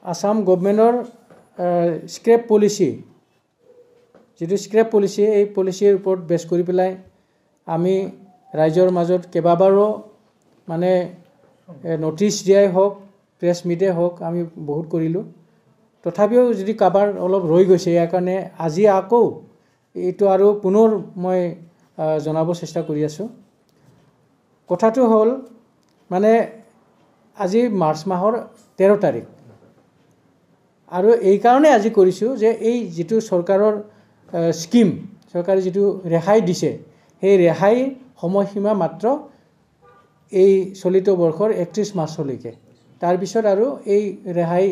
Assam গভৰ্ণমেণ্টৰ scrap policy যিটো scrap policy এই পলিচিৰ ওপৰত বেছ কৰি পেলাই আমি ৰাইজৰ মাজত কেইবাবাৰো মানে নটিচ দিয়াই হওক প্ৰেছ মিটেই হওক আমি বহুত কৰিলোঁ তথাপিও যদি কাবাৰ অলপ ৰৈ গৈছে ইয়াৰ কাৰণে আজি আকৌ এইটো আৰু পুনৰ মই জনাব চেষ্টা কৰি আছোঁ কথাটো হ'ল মানে আজি মাৰ্চ মাহৰ 13 তাৰিখ আৰু এই কাৰণে আজি কৰিছোঁ যে এই যিটো চৰকাৰৰ স্কিম চৰকাৰে যিটো ৰেহাই দিছে সেই ৰেহাই সময়সীমা মাত্ৰ এই চলিত বৰ্ষৰ 31 মাৰ্চলৈকে তাৰপিছত আৰু এই ৰেহাই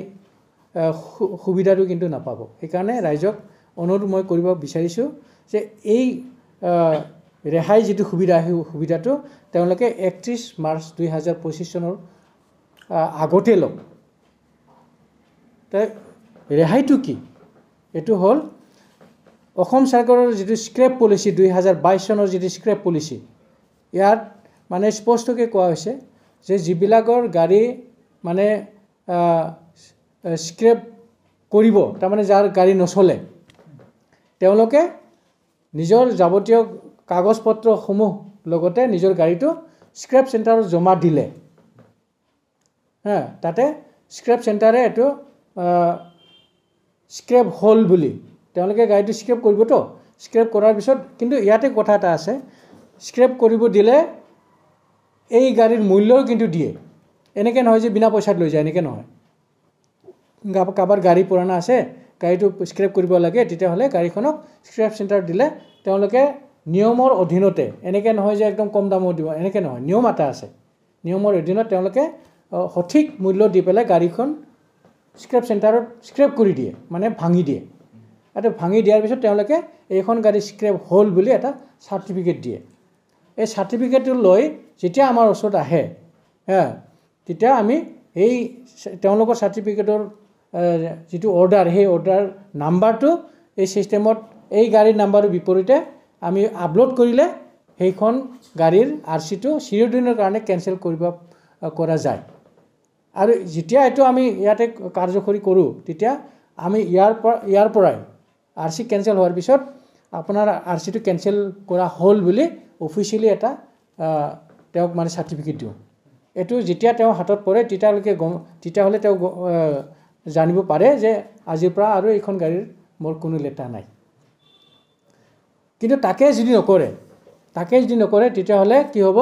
সুবিধাটো কিন্তু নাপাব সেইকাৰণে ৰাইজক অনুৰোধ মই কৰিব বিচাৰিছোঁ যে এই ৰেহাই যিটো সুবিধা সেই সুবিধাটো তেওঁলোকে 31 মাৰ্চ 2025 চনৰ আগতে লওক ৰেহাইটো কি এইটো হ'ল অসম চৰকাৰৰ যিটো স্ক্ৰেপ পলিচি 2022 চনৰ যিটো স্ক্ৰেপ পলিচি ইয়াত মানে স্পষ্টকৈ কোৱা হৈছে যে যিবিলাকৰ গাড়ী মানে স্ক্ৰেপ কৰিব তাৰমানে যাৰ গাড়ী নচলে তেওঁলোকে নিজৰ যাৱতীয় কাগজ পত্ৰসমূহ লগতে নিজৰ গাড়ীটো স্ক্ৰেপ চেণ্টাৰত জমা দিলে তাতে স্ক্ৰেপ চেণ্টাৰে এইটো স্ক্ৰেপ হ'ল বুলি তেওঁলোকে গাড়ীটো স্ক্ৰেপ কৰিবতো স্ক্ৰেপ কৰাৰ পিছত কিন্তু ইয়াতে কথা এটা আছে স্ক্ৰেপ কৰিব দিলে এই গাড়ীৰ মূল্যও কিন্তু দিয়ে এনেকৈ নহয় যে বিনা পইচাত লৈ যায় এনেকৈ নহয় কাবাৰ গাড়ী পুৰণা আছে গাড়ীটো স্ক্ৰেপ কৰিব লাগে তেতিয়াহ'লে গাড়ীখনক স্ক্ৰেপ চেণ্টাৰত দিলে তেওঁলোকে নিয়মৰ অধীনতে এনেকৈ নহয় যে একদম কম দামত দিব এনেকৈ নহয় নিয়ম এটা আছে নিয়মৰ অধীনত তেওঁলোকে সঠিক মূল্য দি পেলাই গাড়ীখন স্ক্ৰেপ চেণ্টাৰত স্ক্ৰেপ কৰি দিয়ে মানে ভাঙি দিয়ে এটা ভাঙি দিয়াৰ পিছত তেওঁলোকে এইখন গাড়ী স্ক্ৰেপ হ'ল বুলি এটা চাৰ্টিফিকেট দিয়ে এই চাৰ্টিফিকেটটো লৈ যেতিয়া আমাৰ ওচৰত আহে তেতিয়া আমি এই তেওঁলোকৰ চাৰ্টিফিকেটৰ যিটো অৰ্ডাৰ সেই অৰ্ডাৰ নাম্বাৰটো এই ছিষ্টেমত এই গাড়ীৰ নাম্বাৰৰ বিপৰীতে আমি আপলোড কৰিলে সেইখন গাড়ীৰ আৰচিটো চিৰদিনৰ কাৰণে কেঞ্চেল কৰা যায় আৰু যেতিয়া এইটো আমি ইয়াতে কাৰ্যকৰী কৰোঁ তেতিয়া আমি ইয়াৰ পৰাই আৰচি কেঞ্চেল হোৱাৰ পিছত আপোনাৰ আৰচিটো কেঞ্চেল কৰা হ'ল বুলি অফিচিয়েলি এটা তেওঁক মানে চাৰ্টিফিকেট দিওঁ এইটো যেতিয়া তেওঁ হাতত পৰে তেতিয়াহ'লে তেওঁ জানিব পাৰে যে আজিৰ পৰা আৰু এইখন গাড়ীৰ মোৰ কোনো লেটা নাই কিন্তু তাকে যদি নকৰে তেতিয়াহ'লে কি হ'ব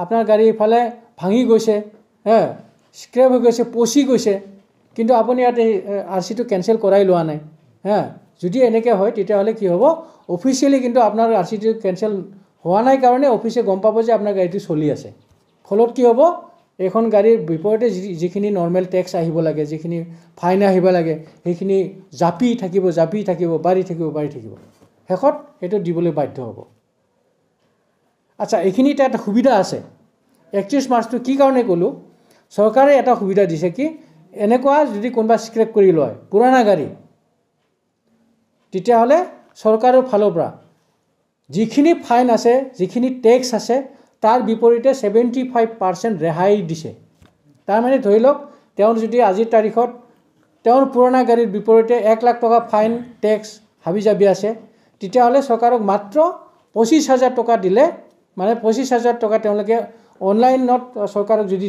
আপোনাৰ গাড়ী ইফালে ভাঙি গৈছে স্ক্ৰেপ হৈ গৈছে পচি গৈছে কিন্তু আপুনি ইয়াতে আৰচিটো কেঞ্চেল কৰাই লোৱা নাই যদি এনেকৈ হয় তেতিয়াহ'লে কি হ'ব অফিচিয়েলি কিন্তু আপোনাৰ আৰচিটো কেঞ্চেল হোৱা নাই কাৰণে অফিচে গম পাব যে আপোনাৰ গাড়ীটো চলি আছে ফলত কি হ'ব এইখন গাড়ীৰ বিপৰীতে যিখিনি নৰ্মেল টেক্স আহিব লাগে যিখিনি ফাইন আহিব লাগে সেইখিনি জাপি থাকিব বাঢ়ি থাকিব শেষত সেইটো দিবলৈ বাধ্য হ'ব আচ্ছা এইখিনিতে এটা সুবিধা আছে 31 মাৰ্চটো কি কাৰণে ক'লোঁ চৰকাৰে এটা সুবিধা দিছে কি এনেকুৱা যদি কোনোবা স্ক্ৰেপ কৰি লয় পুৰণা গাড়ী তেতিয়াহ'লে চৰকাৰৰ ফালৰ পৰা যিখিনি ফাইন আছে যিখিনি টেক্স আছে তাৰ বিপৰীতে 75% ৰেহাই দিছে তাৰমানে ধৰি লওক তেওঁৰ যদি আজিৰ তাৰিখত তেওঁৰ পুৰণা গাড়ীৰ বিপৰীতে 1 লাখ টকা ফাইন টেক্স হাবিজাবি আছে তেতিয়াহ'লে চৰকাৰক মাত্ৰ 25,000 টকা দিলে মানে 25,000 টকা তেওঁলোকে অনলাইনত চৰকাৰক যদি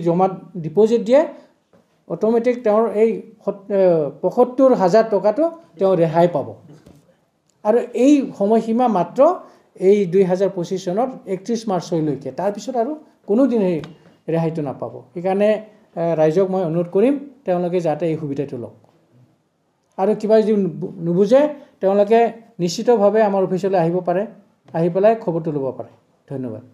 ডিপজিট দিয়ে অট'মেটিক তেওঁৰ এই 75,000 টকাটো তেওঁ ৰেহাই পাব আৰু এই সময়সীমা মাত্ৰ এই 2025 চনৰ 31 মাৰ্চলৈকে তাৰপিছত আৰু কোনোদিন এই ৰেহাইটো নাপাব সেইকাৰণে ৰাইজক মই অনুৰোধ কৰিম তেওঁলোকে যাতে এই সুবিধাটো লওক আৰু কিবা যদি নুবুজে তেওঁলোকে নিশ্চিতভাৱে আমাৰ অফিচলৈ আহিব পাৰে আহি পেলাই খবৰটো ল'ব পাৰে ধন্যবাদ